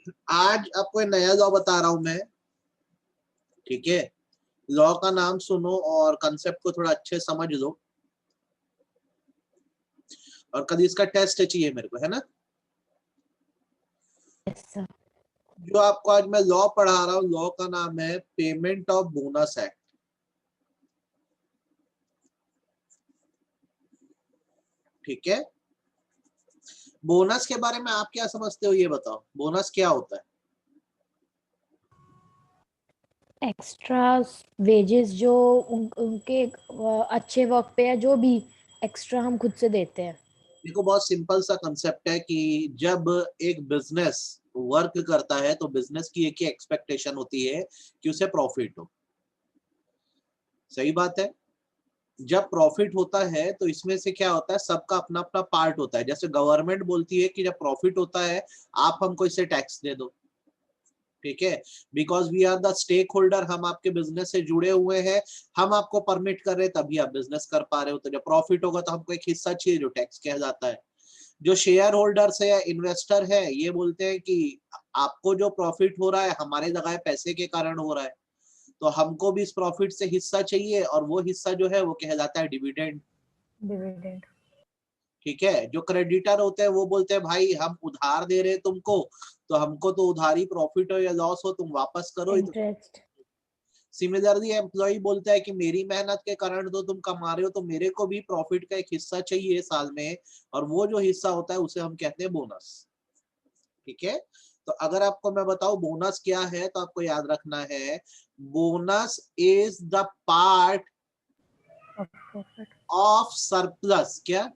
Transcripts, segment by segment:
आज आपको एक नया लॉ बता रहा हूं मैं, ठीक है। लॉ का नाम सुनो और कंसेप्ट को थोड़ा अच्छे समझ लो, और कल इसका टेस्ट चाहिए मेरे को, है ना। Yes sir. जो आपको आज मैं लॉ पढ़ा रहा हूँ, लॉ का नाम है पेमेंट ऑफ बोनस एक्ट। ठीक है। बोनस के बारे में आप क्या समझते हो, ये बताओ, बोनस क्या होता है। एक्स्ट्रा वेजेस जो उनके अच्छे वर्क पे है, जो भी एक्स्ट्रा हम खुद से देते हैं। देखो बहुत सिंपल सा कंसेप्ट है कि जब एक बिजनेस वर्क करता है तो बिजनेस की एक ही एक्सपेक्टेशन होती है कि उसे प्रॉफिट हो। सही बात है। जब प्रॉफिट होता है तो इसमें से क्या होता है, सबका अपना अपना पार्ट होता है। जैसे गवर्नमेंट बोलती है कि जब प्रॉफिट होता है आप हमको इससे टैक्स दे दो, ठीक है। Because we are the stake holder, हम आपके बिजनेस से जुड़े हुए हैं, हम आपको परमिट कर रहे हैं तभी आप बिजनेस कर पा रहे हो। तो जब प्रॉफिट होगा तो हमको एक हिस्सा चाहिए जो टैक्स कहलाता है। जो शेयर होल्डर्स है या इन्वेस्टर है, ये बोलते हैं कि आपको जो प्रॉफिट हो रहा है हमारे लगाए पैसे के कारण हो रहा है, तो हमको भी इस प्रॉफिट से हिस्सा चाहिए, और वो हिस्सा जो है वो कहलाता है डिविडेंड। डिविडेंड। ठीक है। जो क्रेडिटर होते हैं वो बोलते हैं भाई हम उधार दे रहे हैं तुमको, तो हमको तो उधारी प्रॉफिट हो या लॉस हो तुम वापस करो। इंटरेस्ट। सिमिलरली एम्प्लॉय बोलता है कि मेरी मेहनत के कारण तो तुम कमा रहे हो, तो मेरे को भी प्रॉफिट का एक हिस्सा चाहिए साल में, और वो जो हिस्सा होता है उसे हम कहते हैं बोनस। ठीक है। तो अगर आपको मैं बताऊं बोनस क्या है, तो आपको याद रखना है bonus is the part of surplus, क्या,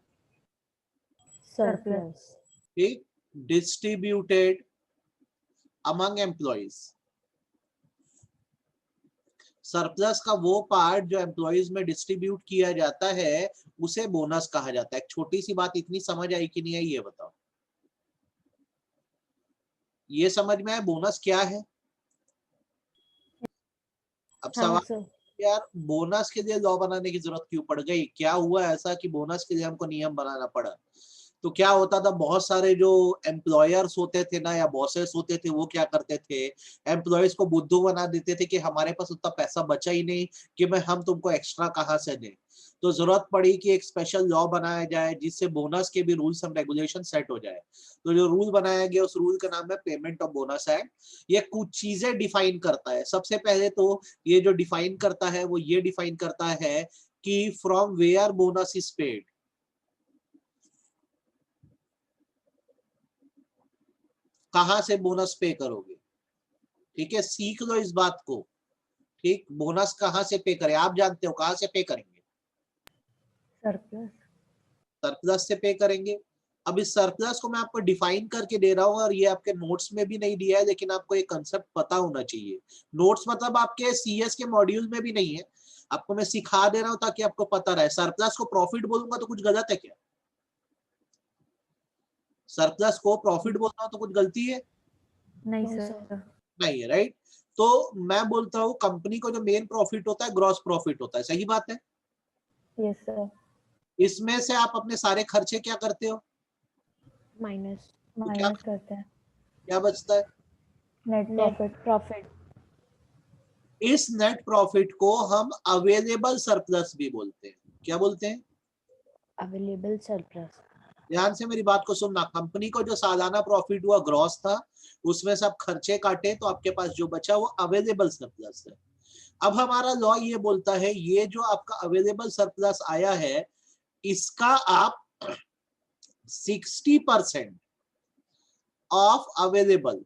सरप्लस। ठीक, डिस्ट्रीब्यूटेड अमंग एम्प्लॉइज। सरप्लस का वो पार्ट जो एम्प्लॉइज में डिस्ट्रीब्यूट किया जाता है उसे बोनस कहा जाता है। एक छोटी सी बात, इतनी समझ आई कि नहीं आई ये बताओ। ये समझ में आया बोनस क्या है। अब हाँ सवाल, सर। यार बोनस के लिए लॉ बनाने की जरूरत क्यों पड़ गई, क्या हुआ ऐसा कि बोनस के लिए हमको नियम बनाना पड़ा। तो क्या होता था, बहुत सारे जो एम्प्लॉयर्स होते थे ना या बॉसेस होते थे, वो क्या करते थे, एम्प्लॉयज को बुद्धू बना देते थे कि हमारे पास उतना पैसा बचा ही नहीं कि मैं हम तुमको एक्स्ट्रा कहाँ से दें। तो जरूरत पड़ी कि एक स्पेशल लॉ बनाया जाए जिससे बोनस के भी रूल्स एंड रेगुलेशन सेट हो जाए। तो जो रूल बनाया गया उस रूल का नाम है पेमेंट ऑफ बोनस एक्ट। ये कुछ चीजें डिफाइन करता है। सबसे पहले तो ये जो डिफाइन करता है वो ये डिफाइन करता है कि from where bonus is paid, कहां से बोनस पे करोगे। ठीक है, सीख लो इस बात को। ठीक, बोनस कहां से पे करें, आप जानते हो कहां से पे करेंगे, सरप्लस। सरप्लस से पे करेंगे। अब इस सरप्लस को मैं आपको डिफाइन करके दे रहा हूं, और ये आपके नोट्स में भी नहीं दिया है, लेकिन आपको एक कंसेप्ट पता होना चाहिए। नोट्स मतलब आपके सीएस के मॉड्यूल में भी नहीं है, आपको मैं सिखा दे रहा हूं ताकि आपको पता रहे। सरप्लस को प्रॉफिट बोलूंगा तो कुछ गलत है क्या, सरप्लस को प्रॉफिट बोलता हूं तो कुछ गलती है, नहीं सर। नहीं है, राइट। तो मैं बोलता हूँ कंपनी को जो मेन प्रॉफिट होता है ग्रॉस प्रॉफिट होता है, सही बात है। Yes sir. इसमें से आप अपने सारे खर्चे क्या करते हो, माइनस। तो क्या माइनस करते हैं। क्या बचता है। Net profit. प्रॉफिट। इस नेट प्रॉफिट को हम अवेलेबल सरप्लस भी बोलते हैं। क्या बोलते हैं, अवेलेबल सरप्लस। ध्यान से मेरी बात को सुनना। कंपनी को जो सालाना प्रॉफिट हुआ ग्रॉस था, उसमें से आप खर्चे काटे तो आपके पास जो बचा वो अवेलेबल सरप्लस है। अब हमारा लॉ ये बोलता है ये जो आपका अवेलेबल सरप्लस आया है इसका आप 60% ऑफ अवेलेबल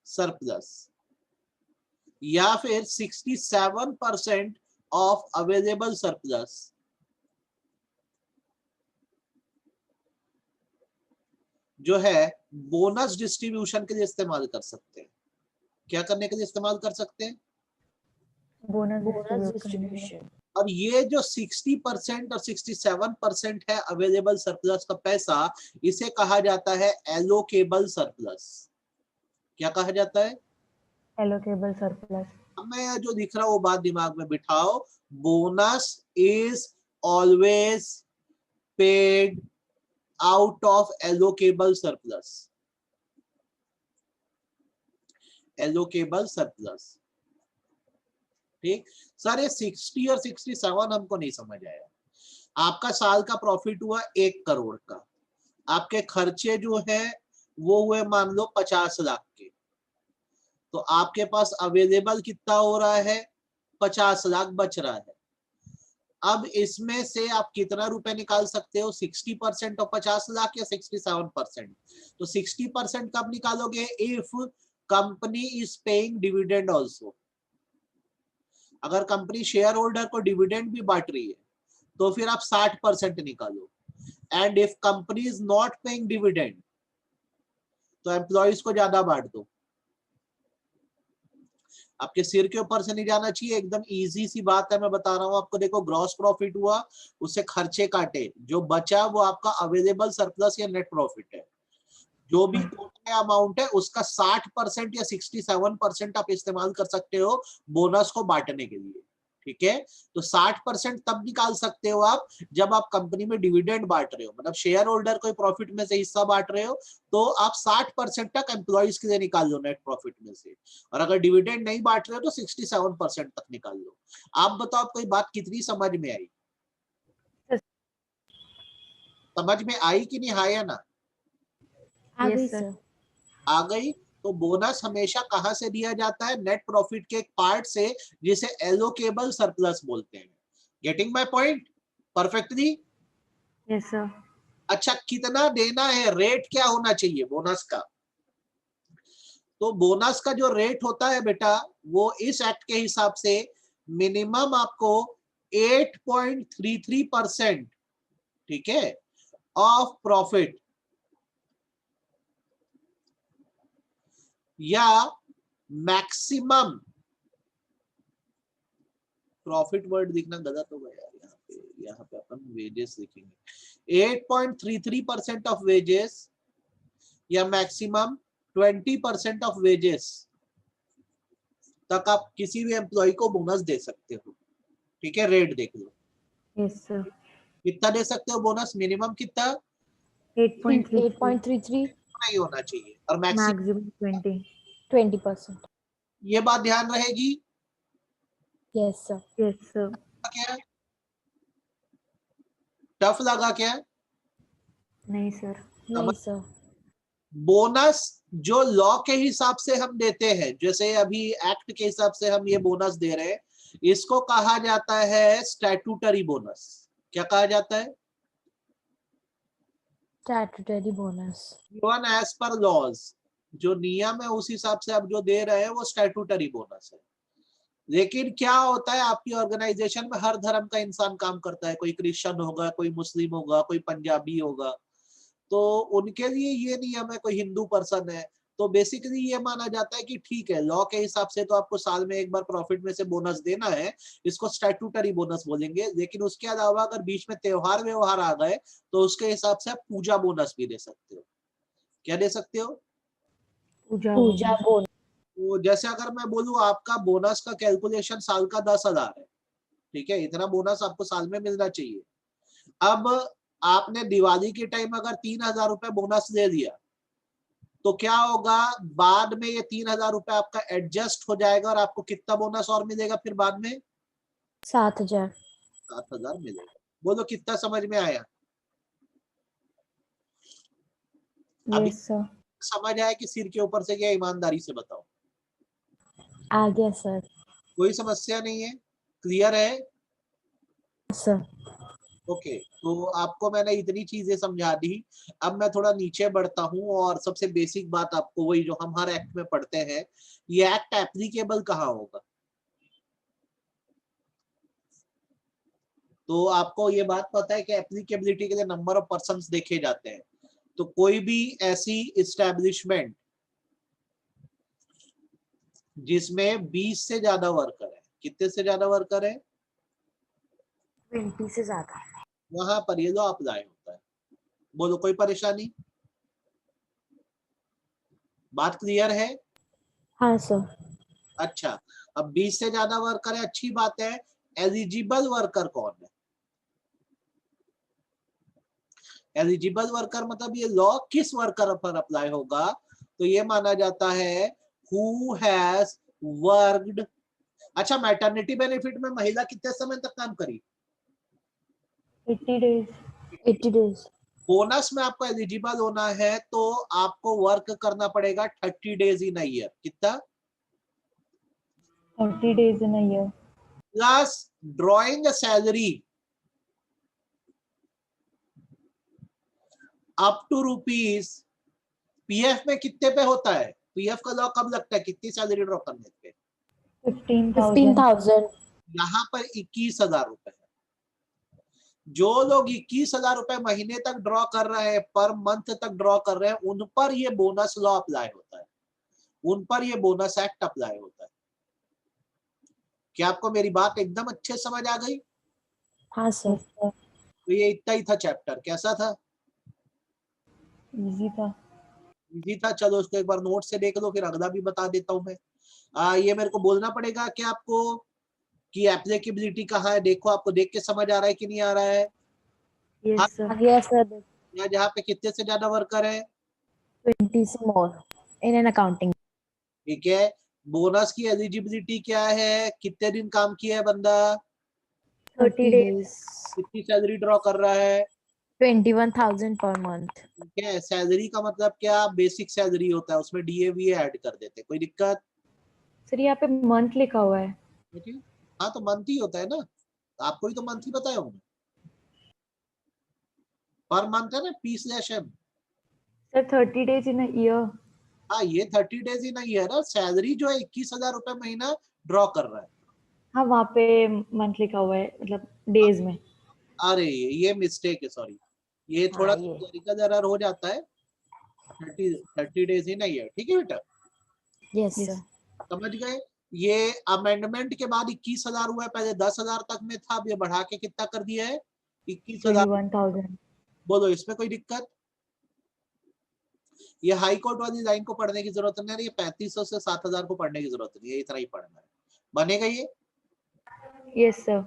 सरप्लस या फिर 67% ऑफ अवेलेबल सरप्लस जो है बोनस डिस्ट्रीब्यूशन के लिए इस्तेमाल कर सकते हैं। क्या करने के लिए इस्तेमाल कर सकते हैं, बोनस डिस्ट्रीब्यूशन। और ये जो 60% और 67% है अवेलेबल सरप्लस का पैसा, इसे कहा जाता है एलोकेबल सरप्लस। क्या कहा जाता है, एलोकेबल सरप्लस। अब मैं जो दिख रहा हूँ वो बात दिमाग में बिठाओ। Bonus is always paid out of allocable surplus. Allocable surplus. ठीक सर, ये 60 और 67 हमको नहीं समझ आया। आपका साल का प्रॉफिट हुआ 1 करोड़ का, आपके खर्चे जो है वो हुए मान लो 50 लाख के, तो आपके पास अवेलेबल कितना हो रहा है, 50 लाख बच रहा है। अब इसमें से आप कितना रुपए निकाल सकते हो, 60% ऑफ 50 लाख या 67%? तो 60% कब निकालोगे, if company is paying dividend also. अगर कंपनी शेयर होल्डर को डिविडेंड भी बांट रही है तो फिर आप 60% निकालो। And if company is not paying dividend तो एम्प्लॉइज को ज्यादा बांट दो। आपके सिर के ऊपर से नहीं जाना चाहिए, एकदम इजी सी बात है, मैं बता रहा हूं आपको। देखो, ग्रॉस प्रॉफिट हुआ, उससे खर्चे काटे, जो बचा वो आपका अवेलेबल सरप्लस या नेट प्रॉफिट है। जो भी टोटल अमाउंट है उसका 60% या 67% आप इस्तेमाल कर सकते हो बोनस को बांटने के लिए। ठीक है, तो 60% तब निकाल सकते हो आप जब आप कंपनी में डिविडेंड बांट रहे हो, मतलब शेयर होल्डर को प्रॉफिट में से हिस्सा बांट रहे हो, तो आप 60% तक एम्प्लॉइज के लिए निकाल लो नेट प्रॉफिट में से। और अगर डिविडेंड नहीं बांट रहे हो तो 67% तक निकाल लो। आप बताओ, आपको ये बात कितनी समझ में आई? समझ में आई कि नहीं, हाँ या ना? आ गई सर। आ गई। तो बोनस हमेशा कहां से दिया जाता है, नेट प्रॉफिट के एक पार्ट से, जिसे एलोकेबल सरप्लस बोलते हैं। Getting my point perfectly? Yes sir. अच्छा, कितना देना है, रेट क्या होना चाहिए बोनस का? तो बोनस का जो रेट होता है बेटा, वो इस एक्ट के हिसाब से मिनिमम आपको 8.33%, ठीक है, ऑफ प्रॉफिट, या मैक्सिमम, प्रॉफिट वर्ड लिखना गलत होगा यार, यहाँ पे अपन वेजेस लिखेंगे। 8.33% ऑफ वेजेस या मैक्सिमम 20% ऑफ वेजेस तक आप किसी भी एम्प्लॉय को बोनस दे सकते हो। ठीक है, रेट देख लो। Yes sir. कितना दे सकते हो बोनस, मिनिमम कितना? 8.33 नहीं होना चाहिए, और मैक्सिमम मैक्सिमम 20%। ये बात ध्यान रहेगी। Yes sir. Yes sir. क्या टफ लगा क्या? नहीं सर। नहीं सर। बोनस जो लॉ के हिसाब से हम देते हैं, जैसे अभी एक्ट के हिसाब से हम ये बोनस दे रहे हैं, इसको कहा जाता है स्टैट्यूटरी बोनस। क्या कहा जाता है? Statutory bonus. Given as per laws, जो नियम है उस हिसाब से आप जो दे रहे हैं वो स्टैट्यूटरी बोनस है। लेकिन क्या होता है, आपकी ऑर्गेनाइजेशन में हर धर्म का इंसान काम करता है, कोई क्रिश्चियन होगा, कोई मुस्लिम होगा, कोई पंजाबी होगा, तो उनके लिए ये नियम है, कोई हिंदू पर्सन है, तो बेसिकली ये माना जाता है कि ठीक है, लॉ के हिसाब से तो आपको साल में एक बार प्रॉफिट में से बोनस देना है, इसको स्टैट्यूटरी बोनस बोलेंगे। लेकिन उसके अलावा अगर बीच में त्योहार व्यवहार आ गए तो उसके हिसाब से आप पूजा बोनस भी दे सकते हो। क्या दे सकते हो? पूजा बोनस। तो जैसे अगर मैं बोलूं आपका बोनस का कैलकुलेशन साल का 10,000 है, ठीक है, इतना बोनस आपको साल में मिलना चाहिए। अब आपने दिवाली के टाइम अगर 3,000 रुपए बोनस दे दिया तो क्या होगा, बाद में ये 3,000 रुपए आपका एडजस्ट हो जाएगा और आपको कितना बोनस और मिलेगा फिर बाद में? 7,000। 7,000 मिलेगा। बोलो कितना समझ में आया? अभी यस सर। समझ आया कि सिर के ऊपर से क्या, ईमानदारी से बताओ? आ गया सर। कोई समस्या नहीं है? क्लियर है? सर। ओके, तो आपको मैंने इतनी चीजें समझा दी। अब मैं थोड़ा नीचे बढ़ता हूँ और सबसे बेसिक बात आपको, वही जो हम हर एक्ट में पढ़ते हैं, ये एक्ट एप्लीकेबल कहाँ होगा? तो आपको ये बात पता है कि एप्लीकेबिलिटी के लिए नंबर ऑफ पर्संस देखे जाते हैं। तो कोई भी ऐसी इस्टेब्लिशमेंट जिसमें 20 से ज्यादा वर्कर है, कितने से ज्यादा वर्कर है, 20 से ज्यादा। वहां पर ये लॉ अप्लाई होता है। बोलो कोई परेशानी? बात क्लियर है? हाँ सर। अच्छा, अब 20 से ज्यादा वर्कर है, अच्छी बात है। एलिजिबल वर्कर कौन है? एलिजिबल वर्कर मतलब ये लॉ किस वर्कर पर अप्लाई होगा? तो ये माना जाता है हु हैज वर्कड। अच्छा, मैटरनिटी बेनिफिट में महिला कितने समय तक काम करी? 80 days. 80 days. बोनस में आपको एलिजिबल होना है तो आपको वर्क करना पड़ेगा 30 डेज इन अ ईयर। कितना? 30 days in a year. Plus drawing salary up to rupees. PF में कितने पे होता है? पीएफ का लॉ कब लगता है? कितनी सैलरी ड्रॉ करने पे? 15,000. 15,000. यहाँ पर 21,000 रुपए है। जो लोग 21,000 रुपए महीने तक ड्रॉ कर रहे हैं, पर मंथ तक ड्रॉ कर रहे हैं, उन पर ये बोनस लॉ अप्लाई होता है, उन पर ये बोनस एक्ट अप्लाई होता है। क्या आपको मेरी बात एकदम अच्छे समझ आ गई? हाँ सर. Yes, sir. तो ये इतना ही था चैप्टर। कैसा था? Easy था. इजी था। चलो उसको एक बार नोट से देख लो, फिर अगला भी बता देता हूं मैं। ये मेरे को बोलना पड़ेगा कि आपको कि एप्लीकेबिलिटी कहाँ है। देखो, आपको देख के समझ आ रहा है कि नहीं आ रहा है? Yes, हाँ, sir. Yes sir. या जहाँ पे कितने से ज्यादा वर्कर है? 20 से more in an accounting. ठीक है। बोनस की एलिजिबिलिटी क्या है? कितने दिन काम किया है बंदा? 30 days. कितनी सैलरी ड्रॉ कर रहा है? 21,000 per month. ठीक है। सैलरी का मतलब क्या? बेसिक सैलरी होता है, उसमें डीए ऐड कर देते हैं। कोई दिक्कत? सर यहाँ पे मंथ लिखा हुआ है. हाँ, तो मंथ ही होता है ना, आपको ही तो मंथ ही बताया हूँ। पर मंथ है ना, P/M। Sir 30 days in a year. हाँ, ये 30 डेज ही नहीं है ना। सैलरी जो है 21,000 रुपए महीना ड्रॉ कर रहा है। हाँ वहाँ पे मंथ लिखा हुआ है, मतलब डेज में. अरे ये मिस्टेक है, सॉरी। ये थोड़ा हाँ, ये क्लरिकल एरर हो जाता है। 30 डेज ही नहीं है। ठीक है बेटा, yes Yes. sir. समझ गए? ये अमेंडमेंट के बाद 21,000 हुआ है, पहले 10,000 तक में था, अब ये बढ़ा के कितना कर दिया है? 21,000। 21,000. बोलो, इसमें कोई दिक्कत? ये हाई कोर्ट वाली लाइन को पढ़ने की जरूरत नहीं है, ये 3500 से 7,000 को पढ़ने की जरूरत नहीं है, इतना ही पढ़ना है। बनेगा ये? Yes, sir.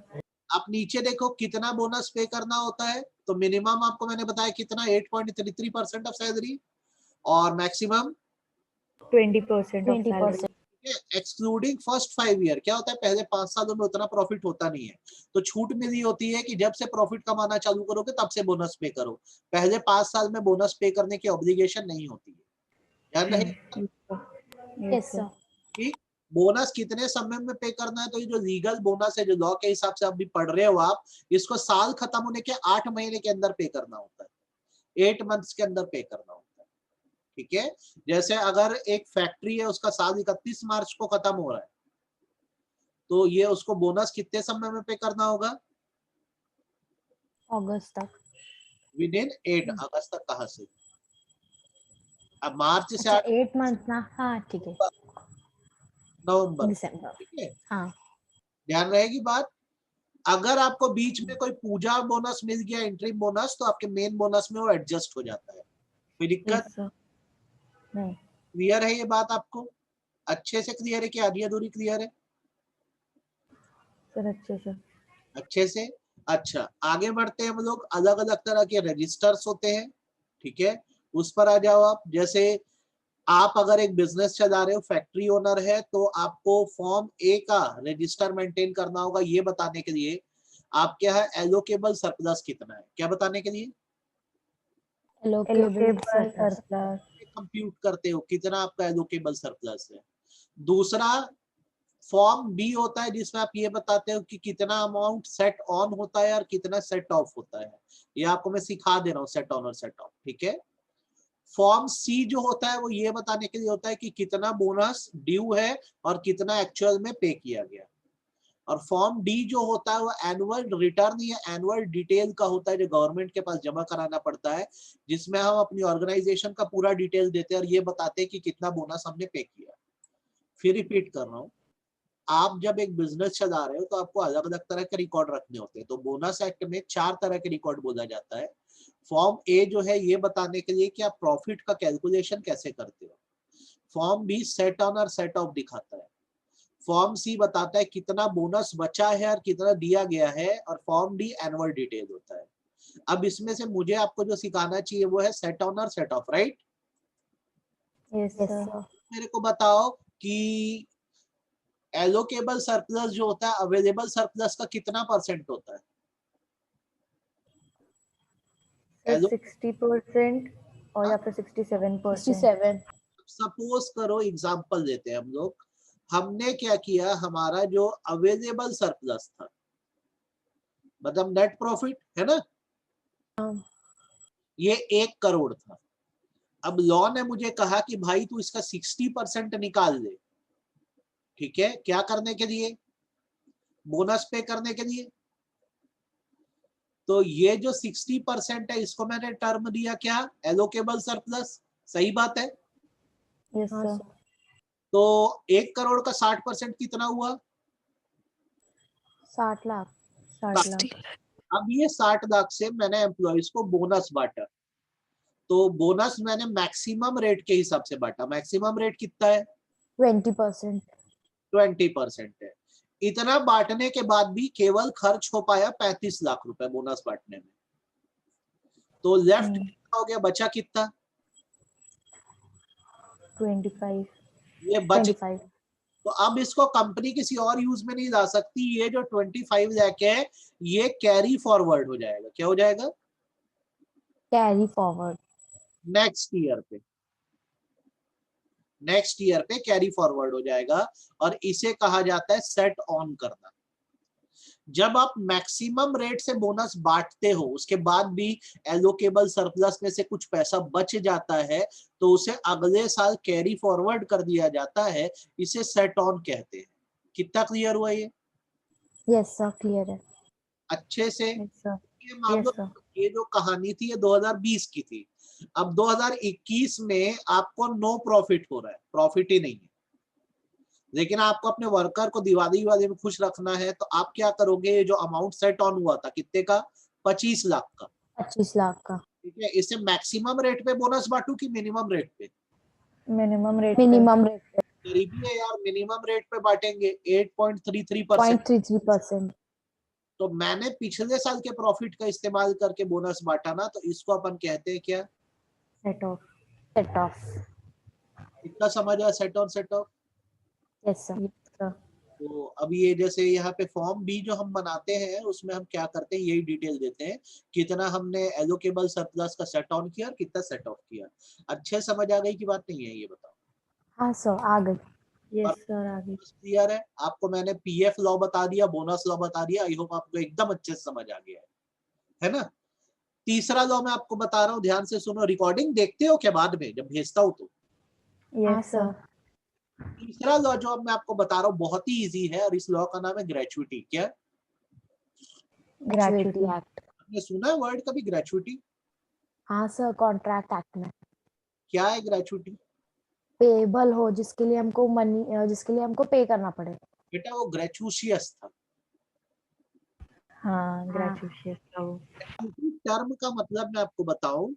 आप नीचे देखो कितना बोनस पे करना होता है। तो मिनिमम आपको मैंने बताया कितना, 8.33% ऑफ सैलरी, और maximum 20% of 20%. salary. Excluding first 5 year. क्या होता है? पहले 5 सालों में उतना प्रॉफिट होता नहीं है, तो छूट मिली होती है कि जब से प्रॉफिट कमाना चालू करोगे तब से बोनस पे करो। पहले 5 साल में बोनस पे करने की ऑब्लिगेशन नहीं होती है, ध्यान रहे। Yes, Yes sir. sir. ठीक। बोनस कितने समय में पे करना है? तो ये जो लीगल बोनस है, जो लॉ के हिसाब से अभी पढ़ रहे हो आप, इसको साल खत्म होने के 8 महीने के अंदर पे करना होता है, 8 मंथ्स के अंदर पे करना होता है। ठीक है। जैसे अगर एक फैक्ट्री है, उसका साल 31 मार्च को खत्म हो रहा है, तो ये उसको बोनस कितने समय में पे करना होगा? अगस्त तक. विद इन 8 अगस्त तक। कहां से? अब मार्च से अच्छा 8 8 months ना. हाँ ठीक है. नवंबर। दिसंबर. ठीक है, हाँ. ध्यान रहेगी बात। अगर आपको बीच में कोई पूजा बोनस मिल गया, इंट्रीम बोनस, तो आपके मेन बोनस में वो एडजस्ट हो जाता है। कोई दिक्कत? Yes, sir. नहीं. क्लियर है ये बात आपको? अच्छे से क्लियर है कि आधी अधूरी क्लियर है? सर अच्छे से. अच्छे से। अच्छा, आगे बढ़ते हैं हम लोग। अलग अलग तरह के रजिस्टर्स होते हैं, ठीक है, उस पर आ जाओ आप। जैसे आप अगर एक बिजनेस चला रहे हो, फैक्ट्री ओनर है, तो आपको फॉर्म ए का रजिस्टर मेंटेन करना होगा, ये बताने के लिए आप क्या है, एलोकेबल सरप्लस कितना है, क्या बताने के लिए? Allocable surplus. कंप्यूट करते हो कितना आपका एलोकेबल सरप्लस है। दूसरा फॉर्म बी होता है, जिसमें आप ये बताते हो कि कितना अमाउंट सेट ऑन होता है और कितना सेट ऑफ होता है। ये आपको मैं सिखा दे रहा हूँ, सेट ऑन और सेट ऑफ। ठीक है। फॉर्म सी जो होता है वो ये बताने के लिए होता है कि कितना बोनस ड्यू है और कितना एक्चुअल में पे किया गया। और फॉर्म डी जो होता है वो एनुअल रिटर्न या एनुअल डिटेल का होता है, जो गवर्नमेंट के पास जमा कराना पड़ता है, जिसमें हम अपनी ऑर्गेनाइजेशन का पूरा डिटेल देते हैं और ये बताते हैं कि कितना बोनस हमने पे किया। फिर रिपीट कर रहा हूँ, आप जब एक बिजनेस चला रहे हो तो आपको अलग अलग तरह के रिकॉर्ड रखने होते हैं। तो बोनस एक्ट में 4 तरह के रिकॉर्ड बोला जाता है। फॉर्म ए जो है ये बताने के लिए कि आप प्रॉफिट का कैलकुलेशन कैसे करते हो। फॉर्म बी सेट ऑन और सेट ऑफ दिखाता है। फॉर्म सी बताता है कितना बोनस बचा है और कितना दिया गया है, और फॉर्म डी एनुअल डिटेल होता है। अब इसमें से मुझे आपको जो सिखाना चाहिए वो है सेट ऑन और set of, right? Yes, Yes sir. sir. मेरे को बताओ कि एलोकेबल सरप्लस जो होता है अवेलेबल सरप्लस का कितना परसेंट होता है? 60% और या फिर 67%। 67। सपोज करो एग्जांपल देते हैं हम लोग, हमने क्या किया, हमारा जो अवेलेबल सरप्लस था मतलब नेट प्रॉफिट है ना, ये 1 करोड़ था। अब लॉ ने मुझे कहा कि भाई तू इसका 60% निकाल ले, ठीक है, क्या करने के लिए? बोनस पे करने के लिए। तो ये जो 60% है इसको मैंने टर्म दिया क्या? Allocable surplus. सही बात है। यस हाँ सर। सर। तो 1 करोड़ का 60% कितना हुआ? 60 लाख। 60 लाख। अब ये 60 लाख से मैंने एम्प्लॉइज को बोनस बांटा, तो बोनस मैंने मैक्सिमम रेट के हिसाब से बांटा। मैक्सिमम रेट कितना है? 20%। 20% है। इतना बांटने के बाद भी केवल खर्च हो पाया 35 लाख रुपए बोनस बांटने में। तो लेफ्ट कितना हो गया, बचा कितना? 25। ये बच। 25। तो अब इसको कंपनी किसी और यूज में नहीं ला सकती। ये जो 25 लाख है ये कैरी फॉरवर्ड हो जाएगा। क्या हो जाएगा? Carry forward. नेक्स्ट ईयर पे, नेक्स्ट ईयर पे कैरी फॉरवर्ड हो जाएगा और इसे कहा जाता है सेट ऑन करना। जब आप मैक्सिमम रेट से बोनस बांटते हो उसके बाद भी एलोकेबल सरप्लस में से कुछ पैसा बच जाता है तो उसे अगले साल कैरी फॉरवर्ड कर दिया जाता है। इसे सेट ऑन कहते हैं। कितना क्लियर हुआ ये? यस सर, क्लियर है। अच्छे से। Yes sir. ये मान यस लो सर। ये जो कहानी थी ये 2020 की थी। अब 2021 में आपको नो प्रॉफिट हो रहा है, प्रॉफिट ही नहीं है, लेकिन आपको अपने वर्कर को दिवाली में खुश रखना है। तो आप क्या करोगे? ये जो अमाउंट सेट ऑन हुआ था कितने का? 25 लाख का। 25 लाख का। ठीक है, इसे मैक्सिमम रेट पे बोनस बांटू कि मिनिमम रेट पे? Minimum rate. मिनिमम रेट पे। गरीबी है यार, मिनिमम रेट पे बांटेंगे 8.33%। 0.33%। तो मैंने पिछले साल के प्रॉफिट का इस्तेमाल करके बोनस बांटा ना, तो इसको अपन कहते हैं क्या? Set of. Set of. इतना समझ आया? Set on set of. Yes sir. Yes sir. तो अब ये जैसे यहाँ पे फॉर्म बी जो हम बनाते हैं उसमें हम क्या करते हैं यही डिटेल देते हैं, कितना हमने एलोकेबल सरप्लस का सेट ऑन किया और कितना सेट ऑफ किया। अच्छे समझ आ गई की बात नहीं है? ये बताओ। हाँ सर, आ गई। यस सर आगे। क्लियर है? आपको मैंने पीएफ लॉ बता दिया, बोनस लॉ बता दिया। आई होप आपको एकदम अच्छे से समझ आ गया है ना? तीसरा लॉ मैं आपको बता रहा हूँ, ध्यान से सुनो। रिकॉर्डिंग देखते हो क्या बाद में जब भेजता हूँ तो? हाँ यस सर। सर। तीसरा लॉ जो अब मैं आपको बता रहा हूँ बहुत ही इजी है और इस लॉ का नाम है ग्रेचुइटी। क्या? Gratuity gratuity. एक्ट। आपने सुना है वर्ड कभी ग्रेचुइटी? हाँ सर, कॉन्ट्रैक्ट एक्ट में। क्या है ग्रेचुइटी? पेबल हो जिसके लिए हमको मनी, जिसके लिए हमको पे करना पड़े। बेटा वो ग्रेचुशियस था। हाँ ग्रेचुइटी था वो। ग्रेचुइटी टर्म का मतलब मैं आपको बताऊं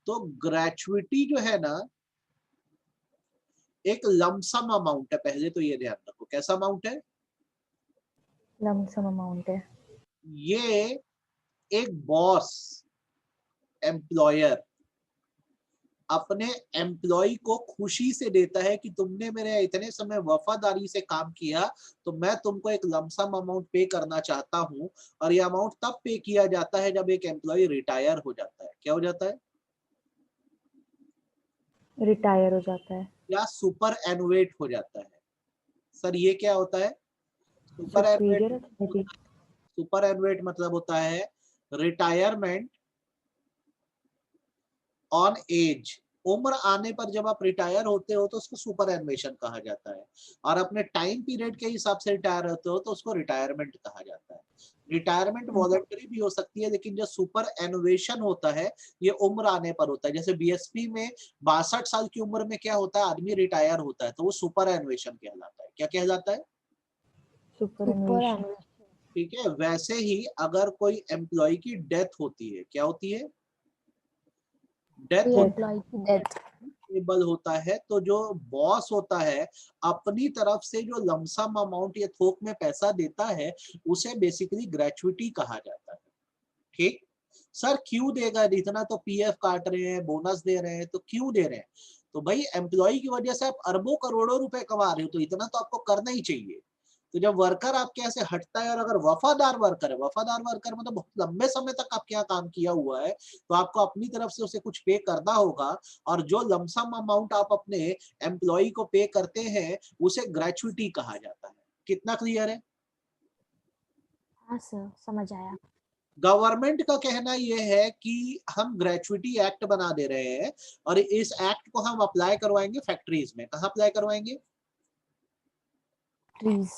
तो ग्रेचुइटी जो है ना एक लमसम अमाउंट है। पहले तो ये ध्यान रखो, कैसा अमाउंट है? लमसम अमाउंट है। ये एक बॉस, एम्प्लॉयर अपने एम्प्लॉय को खुशी से देता है कि तुमने मेरे इतने समय वफादारी से काम किया तो मैं तुमको एक लमसम अमाउंट पे करना चाहता हूं। और ये अमाउंट तब पे किया जाता है जब एक एम्प्लॉय रिटायर हो जाता है। क्या हो जाता है? रिटायर हो जाता है। या सुपर एनुएट हो जाता है। सर ये क्या होता है? Superannuate, superior authority. Superannuate मतलब होता है रिटायरमेंट ऑन एज। उम्र आने पर जब आप रिटायर होते हो तो उसको सुपर एनुएशन कहा जाता है, और अपने टाइम पीरियड के हिसाब से रिटायर होते हो तो उसको रिटायरमेंट कहा जाता है। रिटायरमेंट वॉलंटरी भी हो सकती है, लेकिन जो सुपर एनुएशन होता है ये उम्र आने पर होता है। जैसे बीएसपी में 62 साल की उम्र में क्या होता है, आदमी रिटायर होता है, तो वो सुपर एनुएशन कहलाता है। क्या कहलाता है? Super superannuation. एनुएशन। ठीक है। वैसे ही अगर कोई एम्प्लॉय की डेथ होती है, क्या होती है? Death Death। एम्प्लॉय की डेथ। एबल होता है तो जो बॉस होता है अपनी तरफ से जो लमसम अमाउंट या थोक में पैसा देता है उसे बेसिकली ग्रेचुइटी कहा जाता है। ठीक। सर क्यों देगा? इतना तो पीएफ काट रहे हैं, बोनस दे रहे हैं, तो क्यों दे रहे हैं? तो भाई एम्प्लॉय की वजह से आप अरबों करोड़ों रुपए कमा रहे हो, तो इतना तो आपको करना ही चाहिए। तो जब वर्कर आपके यहाँ से हटता है और अगर वफादार वर्कर है, वफादार वर्कर मतलब बहुत लंबे समय तक आपके यहाँ काम किया हुआ है, तो आपको अपनी तरफ से उसे कुछ पे करना होगा। और जो लमसम अमाउंट आप अपने एम्प्लॉय को पे करते हैं उसे ग्रेचुइटी कहा जाता है। कितना क्लियर है? हाँ सर, समझ आया। गवर्नमेंट का कहना यह है कि हम ग्रेचुइटी एक्ट बना दे रहे हैं और इस एक्ट को हम अप्लाई करवाएंगे फैक्ट्रीज में। कहाँ अप्लाई करवाएंगे? प्लीज।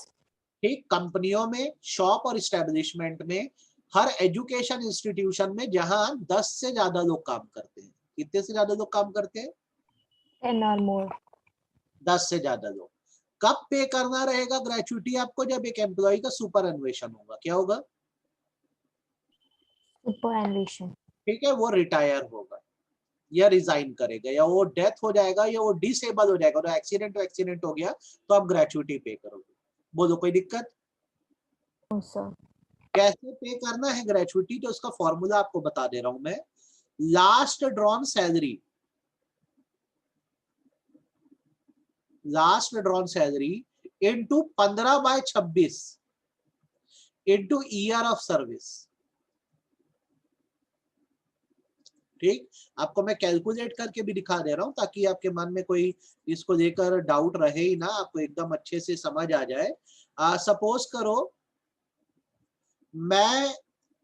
ठीक, कंपनियों में, शॉप और इस्टेब्लिशमेंट में, हर एजुकेशन इंस्टीट्यूशन में जहां 10 से ज्यादा लोग काम करते हैं। कितने से ज्यादा लोग काम करते हैं? 10 और मोर। 10 से ज्यादा लोग। कब पे करना रहेगा ग्रेचुइटी आपको? जब एक एम्प्लॉय का सुपर एनुएशन होगा। क्या होगा? सुपर एनुएशन। ठीक है, वो रिटायर होगा या रिजाइन करेगा या वो डेथ हो जाएगा या वो डिसेबल हो जाएगा, तो एक्सीडेंट हो गया, तो आप ग्रेचुइटी पे करोगे। बोलो, कोई दिक्कत? No sir. कैसे पे करना है ग्रेचुइटी, तो उसका फॉर्मूला आपको बता दे रहा हूं मैं। Last drawn salary, last drawn salary into 15/26 into year of service. ठीक, आपको मैं कैलकुलेट करके भी दिखा दे रहा हूं ताकि आपके मन में कोई इसको लेकर डाउट रहे ही ना, आपको एकदम अच्छे से समझ आ जाए। सपोज करो मैं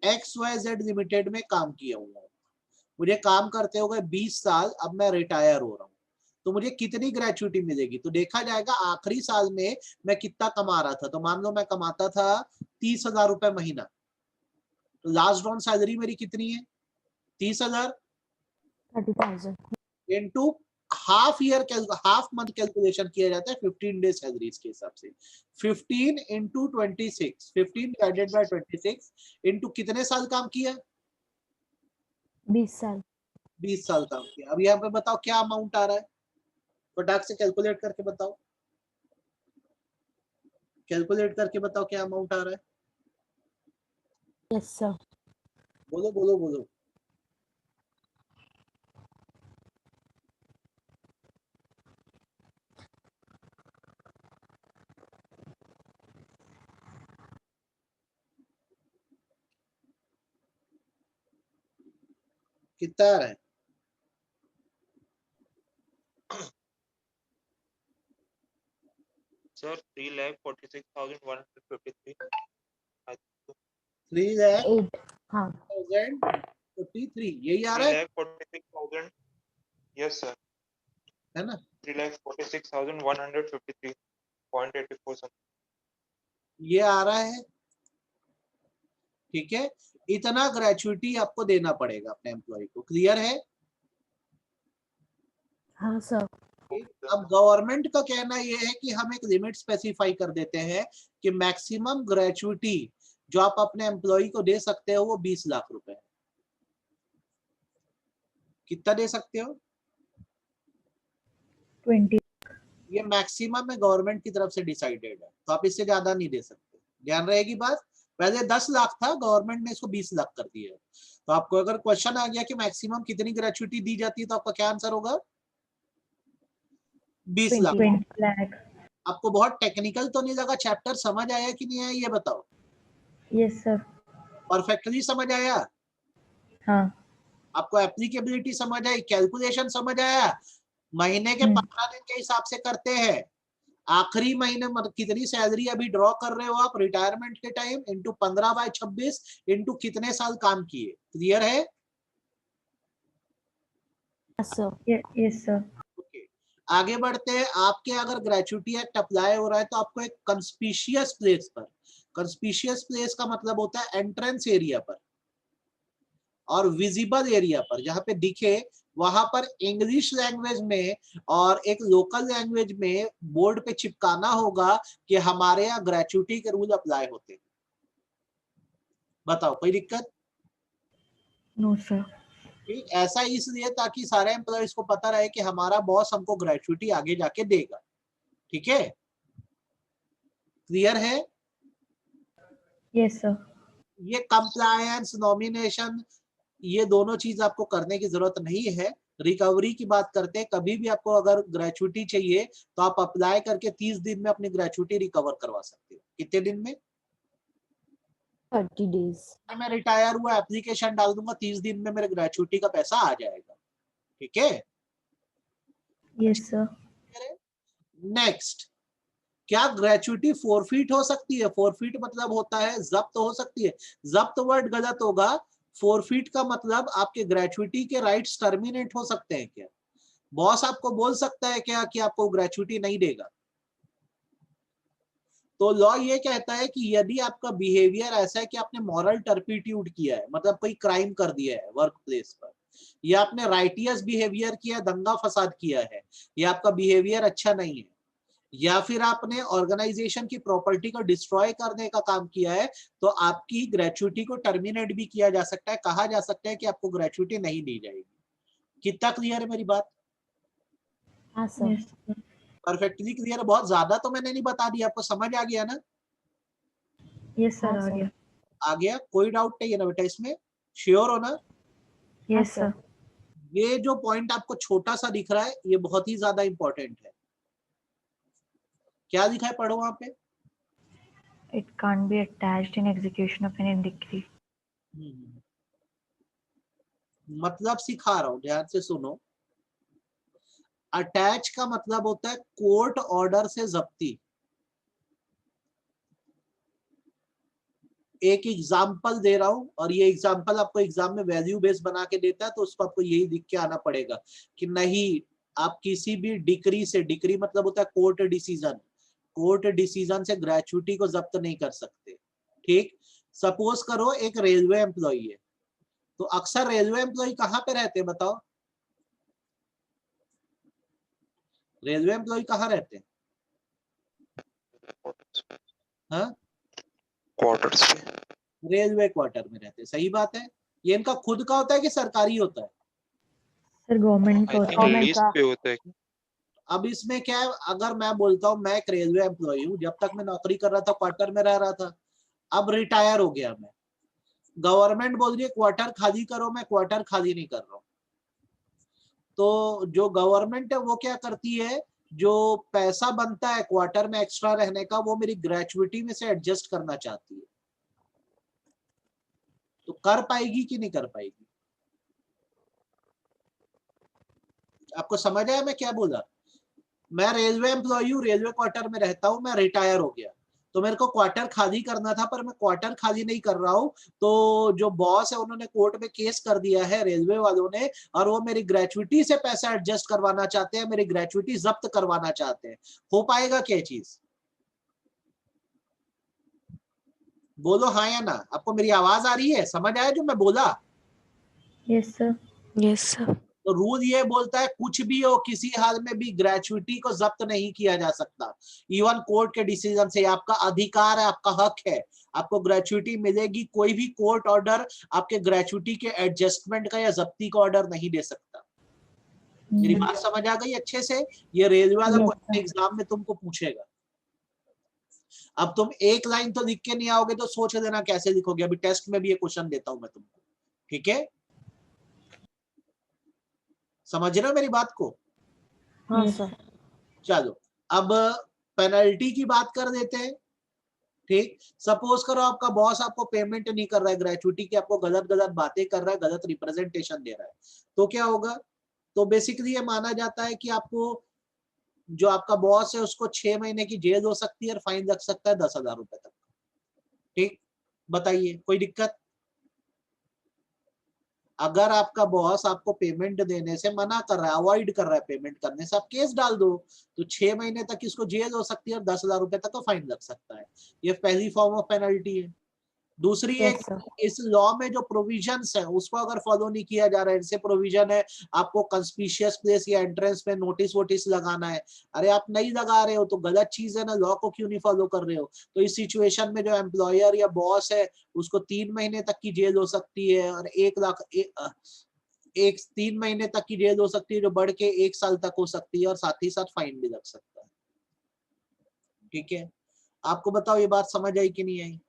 XYZ लिमिटेड में काम किया हुआ हूँ, मुझे काम करते हो गए 20 साल, अब मैं रिटायर हो रहा हूँ, तो मुझे कितनी ग्रेचुइटी मिलेगी? तो देखा जाएगा आखिरी साल में मैं कितना कमा रहा था। तो मान लो मैं कमाता था 30,000 रुपए महीना, तो लास्ट ड्रॉन सैलरी मेरी कितनी है? 30,000 30,000 into half year, half month calculation किया जाता है 15 डेज सैलरीज के हिसाब से। 15 इंटू 26, 15 डिवाइडेड बाय 26 इंटू कितने साल काम किया? 20 साल। 20 साल काम किया। अब यहाँ पे बताओ क्या अमाउंट आ रहा है, फटाक से कैलकुलेट करके बताओ, कैलकुलेट करके बताओ क्या अमाउंट आ रहा है। Yes sir. बोलो बोलो बोलो। कितना आ रहा है? Sir, 3,46,153. 8। हाँ 3,43 यही आ रहा है 3,46,000. Yes, sir. है ना? 3,46,153.84 something. ये आ रहा है। ठीक है, इतना ग्रेचुइटी आपको देना पड़ेगा अपने एम्प्लॉय को। क्लियर है? हाँ सर। अब गवर्नमेंट का कहना यह है कि हम एक लिमिट स्पेसिफाई कर देते हैं कि मैक्सिमम ग्रेचुइटी जो आप अपने एम्प्लॉय को दे सकते हो वो 20 लाख रुपए है। कितना दे सकते हो? 20। ये मैक्सिमम है, गवर्नमेंट की तरफ से डिसाइडेड है, तो आप इससे ज्यादा नहीं दे सकते। ध्यान रहेगी बात। पहले 10 लाख था, गवर्नमेंट ने इसको 20 लाख कर दिया है। तो आपको अगर क्वेश्चन आ गया कि मैक्सिमम कितनी ग्रेचुइटी दी जाती है, तो आपका क्या आंसर होगा? 20 लाख। 20 लाख। आपको बहुत टेक्निकल तो नहीं लगा? चैप्टर समझ आया कि नहीं आया ये बताओ? Yes sir. परफेक्टली समझ आया? हाँ। आपको एप्लीकेबिलिटी समझ आई? कैलकुलेशन समझ आया? महीने के 15 दिन के हिसाब से करते हैं, आखिरी महीने कितनी सैलरी अभी ड्रॉ कर रहे हो आप रिटायरमेंट के टाइम, इंटू 15/26 इंटू कितने साल काम किए। क्लियर है? Yes sir. Yes sir. Okay, आगे बढ़ते हैं। आपके अगर ग्रेचुइटी एक्ट अप्लाई हो रहा है तो आपको एक कंस्पिशियस प्लेस पर, कंस्पिशियस प्लेस का मतलब होता है एंट्रेंस एरिया पर और विजिबल एरिया पर, जहां पे दिखे वहां पर इंग्लिश लैंग्वेज में और एक लोकल लैंग्वेज में बोर्ड पे चिपकाना होगा कि हमारे यहाँ ग्रेचुइटी के रूल अप्लाई होते हैं। बताओ, कोई दिक्कत? No sir. ठीक, ऐसा इसलिए ताकि सारे एम्प्लॉयज को पता रहे कि हमारा बॉस हमको ग्रेचुइटी आगे जाके देगा। ठीक है, क्लियर है? Yes sir. ये कंप्लायंस, नॉमिनेशन, ये दोनों चीज आपको करने की जरूरत नहीं है। रिकवरी की बात करते हैं, कभी भी आपको अगर ग्रेचुइटी चाहिए तो आप अप्लाई करके 30 दिन में अपनी ग्रेचुइटी रिकवर करवा सकते हो। कितने दिन में? 30 days। मैं रिटायर हुआ, एप्लीकेशन डाल दूंगा, 30 दिन में मेरे ग्रेचुइटी का पैसा आ जाएगा। ठीक है? Yes sir. नेक्स्ट, क्या ग्रेचुइटी फोरफीट हो सकती है? फोरफीट मतलब होता है जब्त हो सकती है। जब्त वर्ड गलत होगा, फोरफीट का मतलब आपके ग्रेचुइटी के राइट्स टर्मिनेट हो सकते हैं। क्या बॉस आपको बोल सकता है क्या कि आपको ग्रेचुइटी नहीं देगा? तो लॉ ये कहता है कि यदि आपका बिहेवियर ऐसा है कि आपने मॉरल टर्पिट्यूड किया है, मतलब कोई क्राइम कर दिया है वर्क प्लेस पर, या आपने राइटियस बिहेवियर किया, दंगा फसाद किया है, या आपका बिहेवियर अच्छा नहीं है, या फिर आपने ऑर्गेनाइजेशन की प्रॉपर्टी को डिस्ट्रॉय करने का काम किया है, तो आपकी ग्रेचुइटी को टर्मिनेट भी किया जा सकता है। कहा जा सकता है कि आपको ग्रेचुइटी नहीं दी जाएगी। कितना क्लियर है मेरी बात? हाँ sir. Yes sir. Perfectly clear है? बहुत ज्यादा तो मैंने नहीं बता दिया, आपको समझ आ गया ना? यस सर हाँ आ सर। गया। आ गया? कोई डाउट नहीं है ना बेटा इसमें? श्योर हो ना? Yes sir. सर। ये जो पॉइंट आपको छोटा सा दिख रहा है, ये बहुत ही ज्यादा इंपॉर्टेंट है। क्या लिखा है, पढ़ो वहां पे। It can't be attached in execution of any decree. मतलब सिखा रहा हूं, ध्यान से सुनो। अटैच का मतलब होता है कोर्ट ऑर्डर से जब्ती। एक एग्जाम्पल दे रहा हूं, और ये एग्जाम्पल आपको एग्जाम में वैल्यू बेस बना के देता है, तो उसको आपको यही लिख के आना पड़ेगा कि नहीं, आप किसी भी डिक्री से, डिक्री मतलब होता है कोर्ट डिसीजन, कोर्ट डिसीजन से ग्रेचुइटी को जब्त नहीं कर सकते। ठीक? सपोज करो एक रेलवे एम्प्लॉई है, तो अक्सर रेलवे एम्प्लॉई कहाँ पे रहते हैं बताओ? रेलवे एम्प्लॉई कहाँ रहते हैं? हाँ, क्वार्टर्स पे। रेलवे क्वार्टर में रहते हैं। सही बात है। ये इनका खुद का होता है कि सरकारी होता है? सर गवर्नमेंट आई का थिंक होता है। लीज पे होता है। अब इसमें क्या है, अगर मैं बोलता हूँ मैं एक रेलवे एम्प्लॉई हूँ, जब तक मैं नौकरी कर रहा था क्वार्टर में रह रहा था, अब रिटायर हो गया मैं, गवर्नमेंट बोल रही है क्वार्टर खाली करो, मैं क्वार्टर खाली नहीं कर रहा हूँ, तो जो गवर्नमेंट है वो क्या करती है, जो पैसा बनता है क्वार्टर में एक्स्ट्रा रहने का, वो मेरी ग्रेचुइटी में से एडजस्ट करना चाहती है। तो कर पाएगी कि नहीं कर पाएगी? आपको समझ आया मैं क्या बोला? मैं रेलवे एम्प्लॉई हूँ, रेलवे क्वार्टर में रहता हूँ, मैं रिटायर हो गया, तो मेरे को क्वार्टर खाली करना था, पर मैं क्वार्टर खाली नहीं कर रहा हूँ, तो जो बॉस है उन्होंने कोर्ट में केस कर दिया है रेलवे वालों ने, और वो मेरी ग्रेचुइटी से पैसा एडजस्ट करवाना चाहते हैं, मेरी ग्रेचुइटी जब्त करवाना चाहते हैं। हो पाएगा क्या चीज? बोलो हाँ या ना। आपको मेरी आवाज आ रही है? समझ आया जो मैं बोला? Yes sir. Yes sir. तो रूल ये बोलता है कुछ भी हो, किसी हाल में भी ग्रेचुइटी को जब्त नहीं किया जा सकता, इवन कोर्ट के डिसीजन से। आपका अधिकार है, आपका हक है, आपको ग्रेचुइटी मिलेगी। कोई भी कोर्ट ऑर्डर आपके ग्रेचुइटी के एडजस्टमेंट का या जब्ती का ऑर्डर नहीं दे सकता। मेरी बात समझ आ गई अच्छे से? ये रेलवे वाला Yes, क्वेश्चन एग्जाम में तुमको पूछेगा। अब तुम एक लाइन तो लिख के नहीं आओगे, तो सोच लेना कैसे लिखोगे। अभी टेस्ट में भी ये क्वेश्चन देता हूं मैं तुमको। ठीक है? समझ रहे हो मेरी बात को? हाँ Yes. सर। चलो, अब पेनल्टी की बात कर देते हैं। ठीक? सपोज करो आपका बॉस आपको पेमेंट नहीं कर रहा है ग्रेचुइटी की, आपको गलत गलत बातें कर रहा है, गलत रिप्रेजेंटेशन दे रहा है, तो क्या होगा? तो बेसिकली ये माना जाता है कि आपको, जो आपका बॉस है उसको 6 महीने की जेल हो सकती है और फाइन लग सकता है 10,000 रुपए तक। ठीक? बताइए, कोई दिक्कत? अगर आपका बॉस आपको पेमेंट देने से मना कर रहा है, अवॉइड कर रहा है पेमेंट करने से, आप केस डाल दो, तो 6 महीने तक इसको जेल हो सकती है और 10,000 रुपए तक का फाइन लग सकता है। ये पहली फॉर्म ऑफ पेनल्टी है। दूसरी एक, यस सर। इस लॉ में जो प्रोविजंस है उसको अगर फॉलो नहीं किया जा रहा है, जैसे प्रोविजन है आपको कंस्पिशियस प्लेस या एंट्रेंस में नोटिस वोटिस लगाना है, अरे आप नहीं लगा रहे हो तो गलत चीज है ना, लॉ को क्यों नहीं फॉलो कर रहे हो? तो इस सिचुएशन में जो एम्प्लॉयर या बॉस है उसको 3 महीने तक की जेल हो सकती है, और 3 महीने तक की जेल हो सकती है, जो बढ़ के 1 साल तक हो सकती है, और साथ ही साथ फाइन भी लग सकता है। ठीक है? आपको बताओ ये बात समझ आई कि नहीं आई?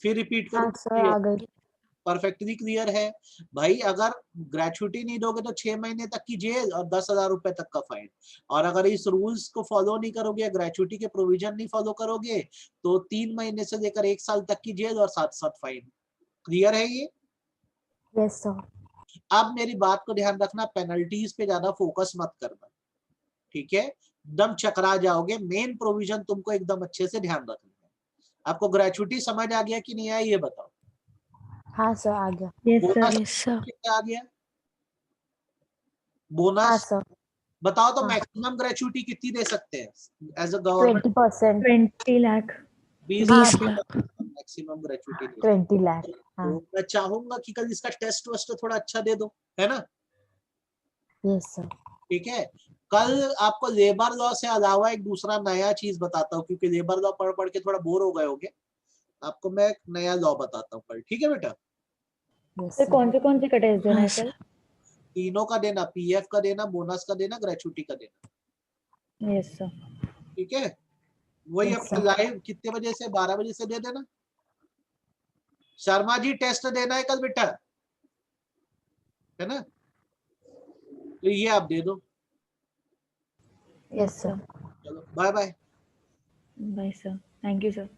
फिर रिपीट हाँ करूं? सर, आ गई। परफेक्टली क्लियर है भाई। अगर ग्रेचुइटी नहीं दोगे तो 6 महीने तक की जेल और 10,000 रुपए तक का फाइन। और अगर इस रूल्स को फॉलो नहीं करोगे, ग्रेचुइटी के प्रोविजन नहीं फॉलो करोगे तो 3 महीने से लेकर 1 साल तक की जेल और साथ साथ फाइन। क्लियर है ये? Yes sir. अब मेरी बात को ध्यान रखना, पेनल्टीज पे ज्यादा फोकस मत करना, ठीक है? एकदम चकरा जाओगे। मेन प्रोविजन तुमको एकदम अच्छे से ध्यान रखना है। आपको ग्रेचुइटी समझ आ गया कि नहीं आया ये बताओ? हाँ सर आ गया। Yes sir. Bonus yes sir. कितना आ गया? हाँ बोनस सर। बताओ तो हाँ। मैक्सिमम ग्रेचुइटी कितनी दे सकते हैं एज अ गवर्नमेंट? 20%। 20 लाख। 20 हाँ लाख सर। मैक्सिमम ग्रेचुइटी दे सकते 20 लाख। हैं। हाँ तो मैं चाहूंगा कि कल इसका टेस्ट वेस्ट थोड़ा अच्छा दे दो, है ना? Yes sir. ठीक है। कल आपको लेबर लॉ से अलावा एक दूसरा नया चीज बताता हूँ, क्योंकि लेबर लॉ पढ़ पढ़ के थोड़ा बोर हो गए होगे। आपको मैं एक नया लॉ बताता हूँ कल, ठीक है बेटा? Yes sir sir. कौन से कटेज देना है कल? तीनों का देना, पीएफ का देना, बोनस का देना, ग्रेचुइटी का देना, यस सर। ठीक है? वही Yes, अपना sir. लाइव कितने बजे से? 12 बजे से दे देना। शर्मा जी टेस्ट देना है कल बेटा, है ना? तो ये आप दे दो। Yes sir. चलो bye bye. Bye sir. Thank you sir.